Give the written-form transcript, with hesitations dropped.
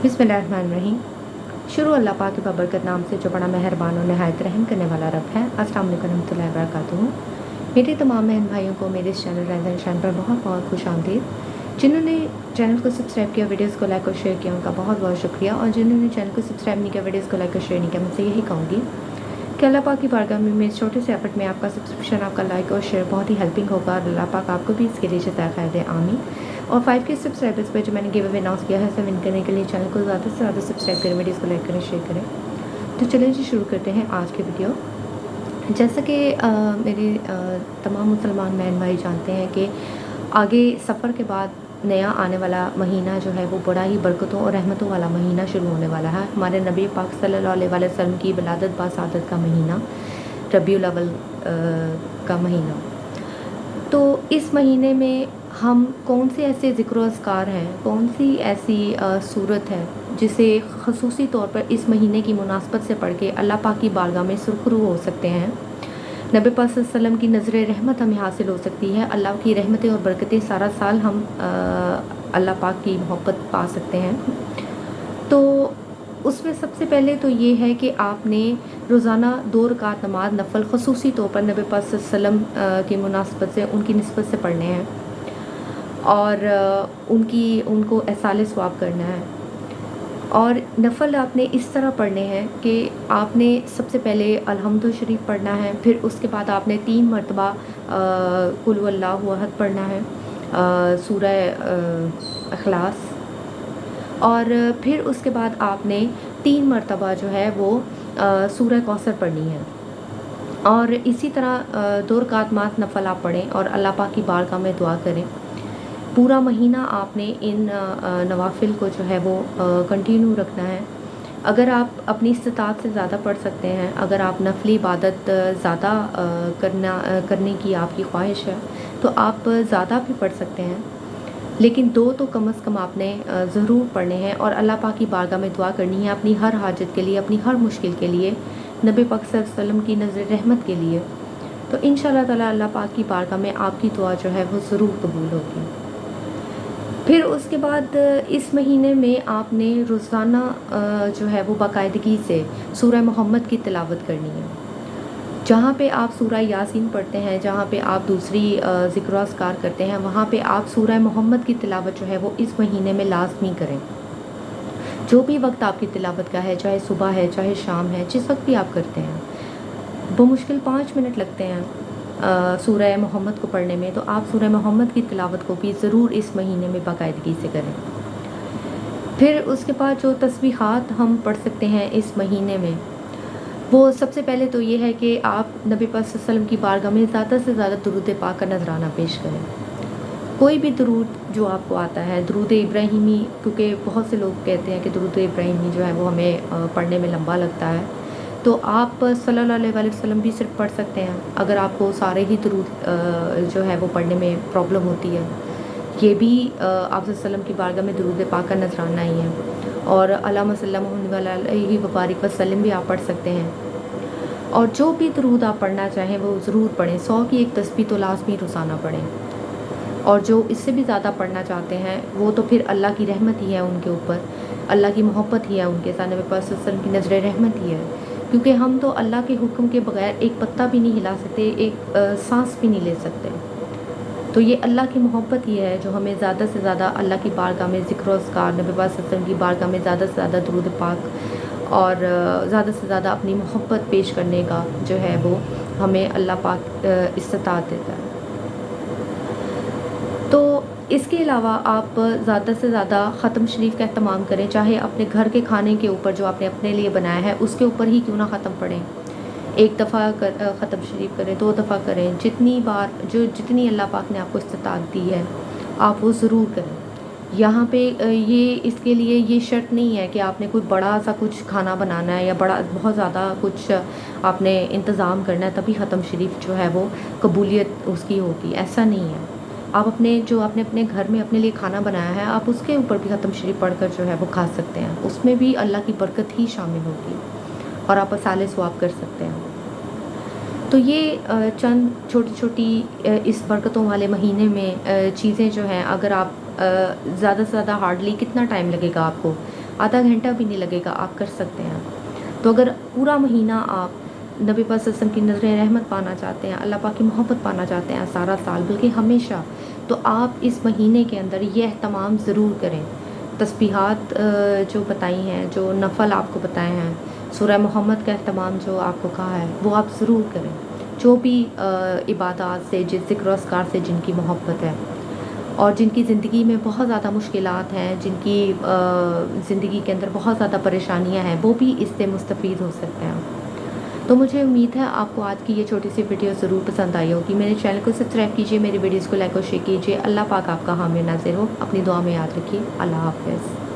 बिस्मिल्लाहिर्रहमानिर्रहीम। शुरू अल्लाह पाक के बबरकत नाम से जो बड़ा मेहरबान और नहायत रहम करने वाला रब है। अस्सलाम वालेकुम रहमतुल्लाहि व बरकातुहू। मेरे तमाम बहन भाइयों को मेरे इस चैनल रैज़न शान पर बहुत बहुत खुश आमदीद। जिन्होंने चैनल को सब्सक्राइब किया, वीडियोज़ को लाइक और शेयर किया, उनका बहुत बहुत शुक्रिया। और जिन्होंने चैनल को सब्सक्राइब नहीं किया, वीडियोज़ को लाइक और शेयर नहीं किया, मुझसे यही कहूँगी कि अल्लाह पाक की बारगाह में मेरे छोटे से एफर्ट में आपका सब्सक्रिप्शन, आपका लाइक और शेयर बहुत ही हेल्पिंग होगा। और अल्लाह पाक आपको भी इसके लिए जज़ाए खैर दे, आमीन। और 5K सब्सक्राइबर्स पे जो मैंने गिव अवे अनाउंस किया है, उसे विन करने के लिए चैनल को ज़्यादा से ज़्यादा सब्सक्राइब करें, वीडियोज़ को लाइक करें, शेयर करें। तो चलिए जी शुरू करते हैं आज की वीडियो। जैसा कि मेरे तमाम मुसलमान बहन भाई जानते हैं कि आगे सफ़र के बाद नया आने वाला महीना जो है वो बड़ा ही बरकतों और रहमतों वाला महीना शुरू होने वाला है। हमारे नबी पाक सल्लल्लाहु अलैहि वसल्लम की विलादत बासादत का महीना, रबीउल अव्वल का महीना। तो इस महीने में हम कौन से ऐसे ज़िक्र व अज़कार हैं, कौन सी ऐसी सूरत है जिसे ख़ुसूसी तौर पर इस महीने की मुनासबत से पढ़ के अल्लाह पाक की बारगाह में सुरखरू हो सकते हैं। नबी पाक सल्लल्लाहु अलैहि वसल्लम की नज़र रहमत हमें हासिल हो सकती है। अल्लाह की रहमतें और बरकतें सारा साल हम अल्लाह पाक की मोहब्बत पा सकते हैं। तो उसमें सबसे पहले तो ये है कि आपने रोज़ाना 2 रकात नमाज नफ़ल ख़ुसूसी तौर पर नबी पाक सल्लल्लाहु अलैहि वसल्लम की मुनासबत से, उनकी निस्बत से पढ़ने हैं और उनको एहसाल सवाब करना है। और नफ़ल आपने इस तरह पढ़ने हैं कि आपने सबसे पहले अल्हम्दु शरीफ पढ़ना है, फिर उसके बाद आपने 3 मरतबा कुल हुवल्लाहु अहद पढ़ना है, सूरह इखलास, और फिर उसके बाद आपने 3 मरतबा जो है वो सूरह कौसर पढ़नी है। और इसी तरह 2 रकात मात नफ़ल आप पढ़ें और अल्लाह पाक की बारगाह में दुआ करें। पूरा महीना आपने इन नवाफिल को जो है वो कंटिन्यू रखना है। अगर आप अपनी इस्तिताअत से ज़्यादा पढ़ सकते हैं, अगर आप नफली इबादत ज़्यादा करने की आपकी ख्वाहिश है तो आप ज़्यादा भी पढ़ सकते हैं, लेकिन 2 तो कम से कम आपने ज़रूर पढ़ने हैं और अल्लाह पाक की बारगाह में दुआ करनी है अपनी हर हाजत के लिए, अपनी हर मुश्किल के लिए, नबी पाक सल्लल्लाहु अलैहि वसल्लम की नज़र रहमत के लिए। तो इंशाअल्लाह ताला अल्लाह पाक की बारगाह में आपकी दुआ जो है वो ज़रूर कबूल होगी। फिर उसके बाद इस महीने में आपने रोज़ाना जो है वो बाकायदगी से सूरह मोहम्मद की तिलावत करनी है। जहाँ पे आप सूरह यासीन पढ़ते हैं, जहाँ पे आप दूसरी ज़िक्र व अज़कार करते हैं, वहाँ पे आप सूरह मोहम्मद की तिलावत जो है वो इस महीने में लाज़मी करें। जो भी वक्त आपकी तिलावत का है, चाहे सुबह है, चाहे शाम है, जिस वक्त भी आप करते हैं, बमुश्किल 5 मिनट लगते हैं सूरह मोहम्मद को पढ़ने में, तो आप सूरह मोहम्मद की तिलावत को भी ज़रूर इस महीने में बाकायदगी से करें। फिर उसके बाद जो तस्बीहात हम पढ़ सकते हैं इस महीने में, वो सबसे पहले तो ये है कि आप नबी पाक सल्लल्लाहु अलैहि वसल्लम की बारगाह में ज़्यादा से ज़्यादा दुरूद पाक का नजराना पेश करें। कोई भी दुरूद जो आपको आता है, दुरूद इब्राहिमी, क्योंकि बहुत से लोग कहते हैं कि दुरूद इब्राहिमी जो है वो हमें पढ़ने में लंबा लगता है, तो आप सल्लल्लाहु अलैहि वसल्लम भी सिर्फ पढ़ सकते हैं। अगर आपको सारे ही दुरूद जो है वो पढ़ने में प्रॉब्लम होती है, ये भी आप सल्लल्लाहु अलैहि वसल्लम की बारगाह में दुरूद पाक का नजराना ही है। और अल्लाहुम्मा सल्ली अलैहि व बारिक वसल्लम भी आप पढ़ सकते हैं। और जो भी दुरूद आप पढ़ना चाहें वो ज़रूर पढ़ें। 100 की एक तस्बीह तो लाज़मी रोज़ाना पढ़ें। और जो इससे भी ज़्यादा पढ़ना चाहते हैं वो तो फिर अल्लाह की रहमत ही है उनके ऊपर, अल्लाह की मोहब्बत ही है उनके साथ, नबी पाक सल्लल्लाहु अलैहि वसल्लम की नज़र रहमत ही है। क्योंकि हम तो अल्लाह के हुक्म के बगैर एक पत्ता भी नहीं हिला सकते, एक सांस भी नहीं ले सकते। तो ये अल्लाह की मोहब्बत ही है जो हमें ज़्यादा से ज़्यादा अल्लाह की बारगाह में ज़िक्र व अज़कार, नबी पाक सल्लल्लाहु अलैहि वसल्लम की बारगाह में ज़्यादा से ज़्यादा दुरूद पाक और ज़्यादा से ज़्यादा अपनी मोहब्बत पेश करने का जो है वो हमें अल्लाह पाक इस्तिताअत देता है। तो इसके अलावा आप ज़्यादा से ज़्यादा ख़त्म शरीफ का एहतमाम करें, चाहे अपने घर के खाने के ऊपर जो आपने अपने लिए बनाया है उसके ऊपर ही क्यों ना ख़त्म पढ़ें। 1 दफ़ा ख़त्म शरीफ करें, 2 दफ़ा करें, जितनी बार जितनी अल्लाह पाक ने आपको इस्तिताअत दी है आप वो ज़रूर करें। यहाँ पे ये इसके लिए ये शर्त नहीं है कि आपने कोई बड़ा सा कुछ खाना बनाना है या बहुत ज़्यादा कुछ आपने इंतज़ाम करना है तभी ख़त्म शरीफ जो है वो कबूलियत उसकी होगी, ऐसा नहीं है। आप आपने अपने घर में अपने लिए खाना बनाया है, आप उसके ऊपर भी ख़त्म शरीफ पढ़कर जो है वो खा सकते हैं, उसमें भी अल्लाह की बरकत ही शामिल होगी और आप साले सवाब कर सकते हैं। तो ये चंद छोटी छोटी इस बरकतों वाले महीने में चीज़ें जो हैं, अगर आप ज़्यादा से ज़्यादा हार्डली कितना टाइम लगेगा आपको, आधा घंटा भी नहीं लगेगा, आप कर सकते हैं। तो अगर पूरा महीना आप नबी पाक सल्लल्लाहु अलैहि वसल्लम की नज़र रहमत पाना चाहते हैं, अल्लाह पाक की मोहब्बत पाना चाहते हैं सारा साल बल्कि हमेशा, तो आप इस महीने के अंदर ये एहतमाम ज़रूर करें। तस्बीहात जो बताई हैं, जो नफ़ल आपको बताए हैं, सूरह मोहम्मद का एहतमाम जो आपको कहा है, वो आप ज़रूर करें। जो भी इबादत से, जिस ज़िक्र और अस्कार से जिनकी मोहब्बत है और जिनकी ज़िंदगी में बहुत ज़्यादा मुश्किलात हैं, जिनकी ज़िंदगी के अंदर बहुत ज़्यादा परेशानियाँ हैं, वो भी इससे मुस्तफ़ीद हो सकते हैं। तो मुझे उम्मीद है आपको आज की ये छोटी सी वीडियो ज़रूर पसंद आई होगी। मेरे चैनल को सब्सक्राइब कीजिए, मेरी वीडियोज़ को लाइक और शेयर कीजिए। अल्लाह पाक आपका हामी नाज़िर हो। अपनी दुआ में याद रखिए। अल्लाह हाफ़िज़।